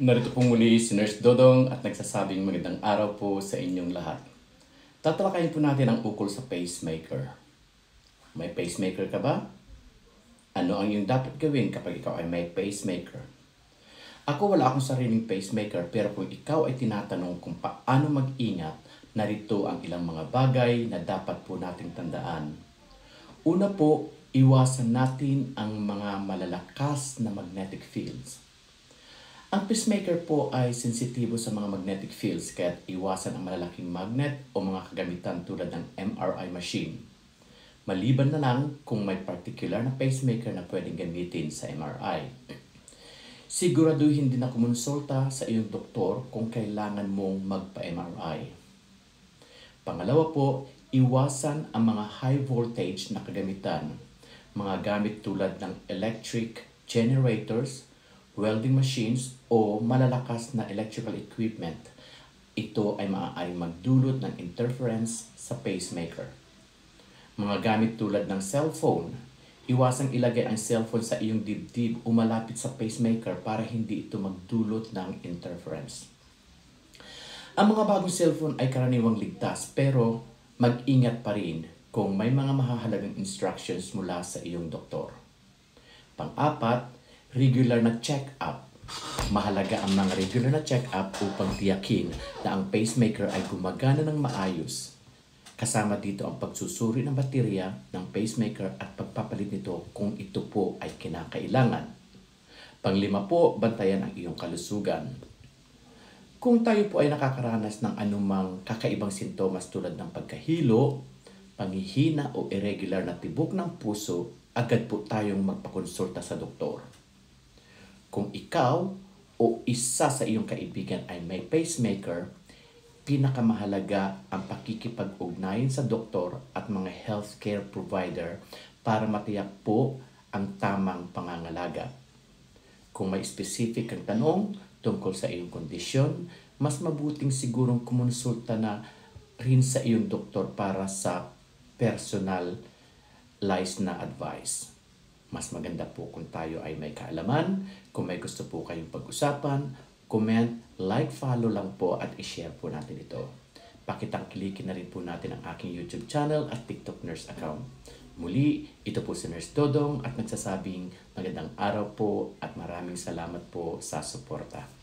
Narito po muli si Nurse Dodong at nagsasabing magandang araw po sa inyong lahat. Tatalakayin po natin ang ukol sa pacemaker. May pacemaker ka ba? Ano ang iyong dapat gawin kapag ikaw ay may pacemaker? Ako wala akong sariling pacemaker, pero kung ikaw ay tinatanong kung paano mag-ingat, narito ang ilang mga bagay na dapat po nating tandaan. Una po, iwasan natin ang mga malalakas na magnetic fields. Ang pacemaker po ay sensitibo sa mga magnetic fields, kaya iwasan ang malalaking magnet o mga kagamitan tulad ng MRI machine. Maliban na lang kung may particular na pacemaker na pwedeng gamitin sa MRI. Siguraduhin din na kumonsulta sa iyong doktor kung kailangan mong magpa-MRI. Pangalawa po, iwasan ang mga high voltage na kagamitan. Mga gamit tulad ng electric generators, welding machines, o malalakas na electrical equipment. Ito ay maaaring magdulot ng interference sa pacemaker. Mga gamit tulad ng cellphone, iwasang ilagay ang cellphone sa iyong dibdib o malapit sa pacemaker para hindi ito magdulot ng interference. Ang mga bagong cellphone ay karaniwang ligtas, pero mag-ingat pa rin kung may mga mahahalagang instructions mula sa iyong doktor. Pang-apat, regular na check-up. Mahalaga ang mga regular na check-up upang tiyakin na ang pacemaker ay gumagana ng maayos. Kasama dito ang pagsusuri ng baterya ng pacemaker at pagpapalit nito kung ito po ay kinakailangan. Panglima po, bantayan ang iyong kalusugan. Kung tayo po ay nakakaranas ng anumang kakaibang sintomas tulad ng pagkahilo, panghihina o irregular na tibok ng puso, agad po tayong magpakonsulta sa doktor. Kung ikaw o isa sa iyong kaibigan ay may pacemaker, pinakamahalaga ang pakikipag-ugnayan sa doktor at mga healthcare provider para matiyak po ang tamang pangangalaga. Kung may specific kang tanong tungkol sa iyong kondisyon, mas mabuting sigurong kumonsulta na rin sa iyong doktor para sa personalized na advice. Mas maganda po kung tayo ay may kaalaman. Kung may gusto po kayong pag-usapan, comment, like, follow lang po at i-share po natin ito. Pakitangkilikin na rin po natin ang aking YouTube channel at TikTok Nurse account. Muli, ito po si Nurse Dodong at nagsasabing magandang araw po at maraming salamat po sa suporta.